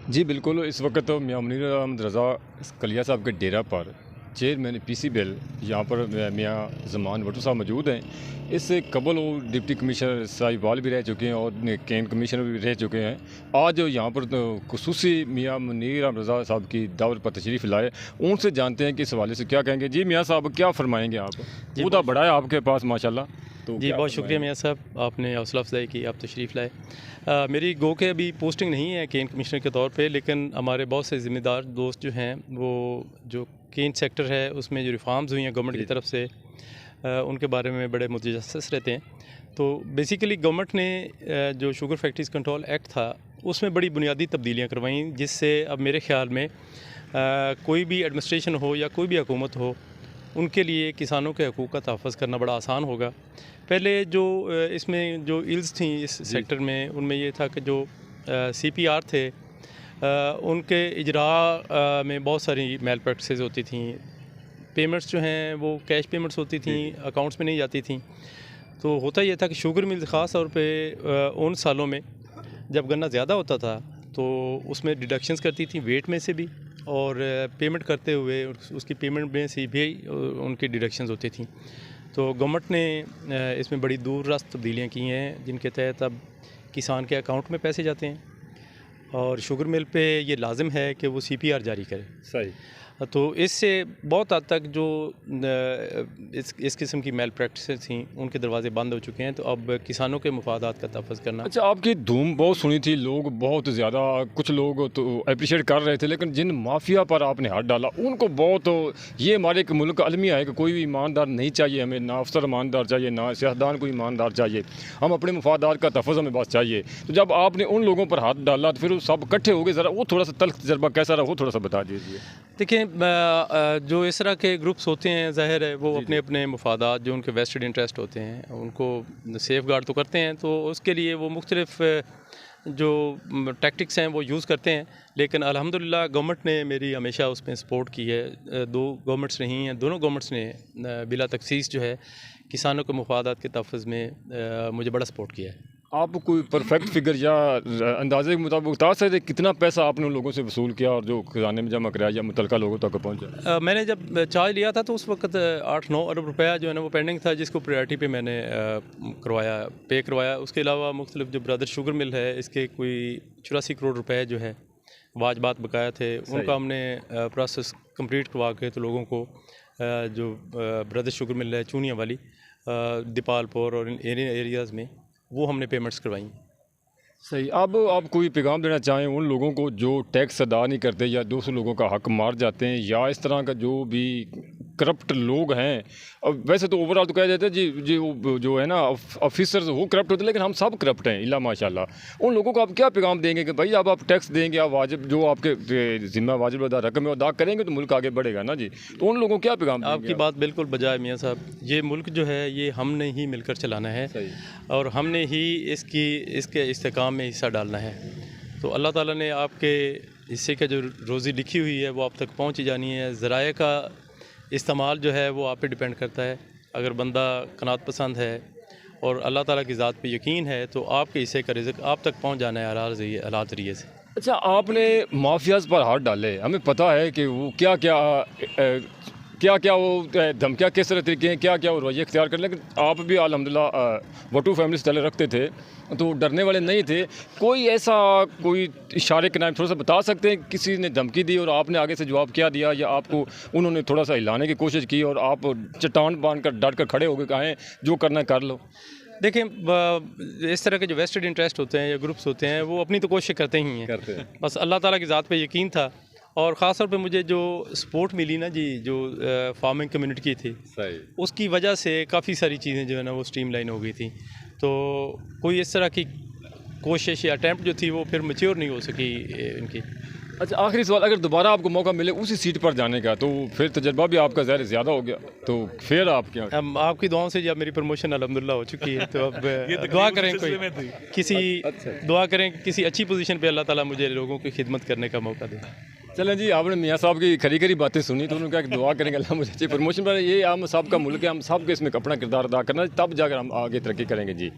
जी बिल्कुल, इस वक्त तो मियां मुनीर अहमद रज़ा कलिया साहब के डेरा पर चेयरमैन पीसीबीएल यहाँ पर मियां ज़मान भुट्टो साहब मौजूद हैं। इससे कबल वो डिप्टी कमिश्नर साहिबाल भी रह चुके हैं और कैंट कमिश्नर भी रह चुके हैं। आज यहाँ पर तो खुसूसी मियां मुनीर अहमद रज़ा साहब की दावत पर तशरीफ़ लाए, उनसे जानते हैं कि इस हवाले से क्या कहेंगे। जी मियाँ साहब, क्या फरमाएँगे आप? उहदा बड़ा है आपके पास माशाल्लाह। तो जी बहुत शुक्रिया मियाँ साहब, आपने हौसला अफजाई की, आप तशरीफ़ लाए। मेरी गो के अभी पोस्टिंग नहीं है केंट कमिश्नर के तौर पे, लेकिन हमारे बहुत से ज़िम्मेदार दोस्त जो हैं वो जो केंट सेक्टर है उसमें जो रिफॉर्म्स हुई हैं गवर्नमेंट की तरफ से, उनके बारे में बड़े मुतजस्सिस रहते हैं। तो बेसिकली गवर्नमेंट ने जो शुगर फैक्ट्रीज़ कंट्रोल एक्ट था उसमें बड़ी बुनियादी तब्दीलियाँ करवाई, जिससे अब मेरे ख़्याल में कोई भी एडमिनिस्ट्रेशन हो या कोई भी हुकूमत हो, उनके लिए किसानों के हकूक़ का तहफ़्फ़ुज़ करना बड़ा आसान होगा। पहले जो इसमें जो इल्स थी इस सेक्टर में, उनमें ये था कि जो सीपीआर थे उनके इजरा में बहुत सारी मेल प्रैक्टिसेस होती थी। पेमेंट्स जो हैं वो कैश पेमेंट्स होती थी, अकाउंट्स में नहीं जाती थी। तो होता ये था कि शुगर मिल्स ख़ास तौर पे उन सालों में जब गन्ना ज़्यादा होता था तो उसमें डिडक्शंस करती थी वेट में से भी, और पेमेंट करते हुए उसकी पेमेंट में से भी उनकी डिडक्शंस होती थी। तो गवर्नमेंट ने इसमें बड़ी दूर रास्त तब्दीलियाँ की हैं, जिनके तहत अब किसान के अकाउंट में पैसे जाते हैं और शुगर मिल पे ये लाजिम है कि वो सीपीआर जारी करे। सही। तो इससे बहुत हद तक जो इस किस्म की मेल प्रैक्टिसेस थी उनके दरवाजे बंद हो चुके हैं। तो अब किसानों के मफादात का तहफ़्फ़ुज़ करना। अच्छा, आपकी धूम बहुत सुनी थी, लोग बहुत ज़्यादा, कुछ लोग तो अप्रिशिएट कर रहे थे, लेकिन जिन माफिया पर आपने हाथ डाला उनको बहुत, ये हमारे एक मुल्क का अलमिया है कि कोई भी ईमानदार नहीं चाहिए हमें, ना अफसर ईमानदार चाहिए, ना सियासतदान को ईमानदार चाहिए, हम अपने मफादात का तहफ़्फ़ुज़ हमें बस चाहिए। तो जब आपने उन लोगों पर हाथ डाला तो फिर वो सब इकट्ठे हो गए, ज़रा वो थोड़ा सा तल्ख़ तजर्बा कैसा रहा, वो थोड़ा सा बता दीजिए। देखिए, जो इस तरह के ग्रुप्स होते हैं, ज़ाहिर है वो अपने अपने मफादात जो उनके वेस्टेड इंटरेस्ट होते हैं उनको सेफ़ गार्ड तो करते हैं, तो उसके लिए वो मुख्तलिफ़ जो टैक्टिक्स हैं वो यूज़ करते हैं। लेकिन अल्हम्दुलिल्लाह गवर्नमेंट ने मेरी हमेशा उसमें सपोर्ट की है। दो गवर्नमेंट्स रही हैं, दोनों गवर्नमेंट्स ने बिला तखसीस जो है किसानों के मफादात के तहफ़्फ़ुज़ में मुझे बड़ा सपोर्ट किया है। आप कोई परफेक्ट फिगर या अंदाजे के मुताबिक बता सकते कितना पैसा आपने उन लोगों से वसूल किया और जो खजाने में जमा कराया या मुतलका लोगों तक पहुँचा? मैंने जब चार्ज लिया था तो उस वक्त 8-9 अरब रुपया जो है ना वो पेंडिंग था, जिसको प्रायोरिटी पे मैंने पे करवाया। उसके अलावा मुख्तलिफ जो ब्रदर शुगर मिल है, इसके कोई 84 करोड़ रुपए जो है वाजबात बकाया थे, उनका हमने प्रोसेस कंप्लीट करवा के तो लोगों को जो ब्रदर शुगर मिल है चूनिया वाली, दीपालपुर और इन एरियाज़ में, वो हमने पेमेंट्स करवाई। सही। अब आप कोई पैगाम देना चाहें उन लोगों को जो टैक्स अदा नहीं करते या दूसरे लोगों का हक मार जाते हैं, या इस तरह का जो भी करप्ट लोग हैं? अब वैसे तो ओवरऑल तो कहा जाता है जी जी वो जो है ना ऑफिसर्स वो करप्ट होते हैं, लेकिन हम सब करप्ट हैं इल्ला माशाल्लाह। उन लोगों को आप क्या पैगाम देंगे कि भाई अब आप टैक्स देंगे, आप वाजिब जो आपके ज़िम्मा वाजिब अदा रकम अदा करेंगे तो मुल्क आगे बढ़ेगा ना जी। तो उन लोगों को क्या पैगाम देंगे? आपकी बात बिल्कुल बजाय मियाँ साहब, ये मुल्क जो है ये हमने ही मिलकर चलाना है और हमने ही इसके इस्तेकाम में हिस्सा डालना है। तो अल्लाह ताला ने आपके हिस्से का जो रोज़ी लिखी हुई है वो आप तक पहुँच जानी है। ज़राए का इस्तेमाल जो है वो आप पे डिपेंड करता है। अगर बंदा कनात पसंद है और अल्लाह ताला की ज़ात पे यकीन है तो आपके हिस्से का रिज़्क़ आप तक पहुँच जाना है हलाल ज़रिए से। अच्छा, आपने माफियाज़ पर हाथ डाले, हमें पता है कि वो क्या क्या वो धमकियाँ किस तरह तरीके हैं, क्या क्या वो रवैये इख्तियार कर, लेकिन आप भी अल्हम्दुलिल्लाह भुट्टो फैमिली से रखते थे तो डरने वाले नहीं थे। कोई ऐसा कोई इशारे के नाम थोड़ा सा बता सकते हैं, किसी ने धमकी दी और आपने आगे से जवाब क्या दिया, या आपको उन्होंने थोड़ा सा हिलाने की कोशिश की और आप चट्टान बांध कर डट कर खड़े हो गए, कहें जो करना है कर लो? देखें, इस तरह के जो वेस्टेड इंटरेस्ट होते हैं या ग्रुप्स होते हैं वो अपनी तो कोशिश करते ही हैं। बस अल्लाह ताला की ज़ात पे यकीन था और ख़ास तौर पे मुझे जो सपोर्ट मिली ना जी, जो फार्मिंग कम्युनिटी की थी, सही, उसकी वजह से काफ़ी सारी चीज़ें जो है ना वो स्ट्रीमलाइन हो गई थी। तो कोई इस तरह की कोशिश या अटैम्प्ट जो थी वो फिर मैच्योर नहीं हो सकी इनकी। अच्छा, आखिरी सवाल, अगर दोबारा आपको मौका मिले उसी सीट पर जाने का तो फिर तजर्बा भी आपका ज़्यादा हो गया, तो फिर आप क्या? आपकी दुआओं से जब मेरी प्रमोशन अल्हम्दुलिल्लाह हो चुकी है तो अब दुआ करें दुआ करें किसी अच्छी पोजीशन पे अल्लाह ताला मुझे लोगों की खिदमत करने का मौका दे। चलें जी, आपने मियाँ साहब की खरी खरी बातें सुनी तो उन्होंने कहा कि दुआ करेंगे अल्लाह मुझे अच्छी प्रमोशन पर। ये हम सब का मुल्क है, हम सब के इसमें अपना किरदार अदा करना, तब जाकर हम आगे तरक्की करेंगे जी।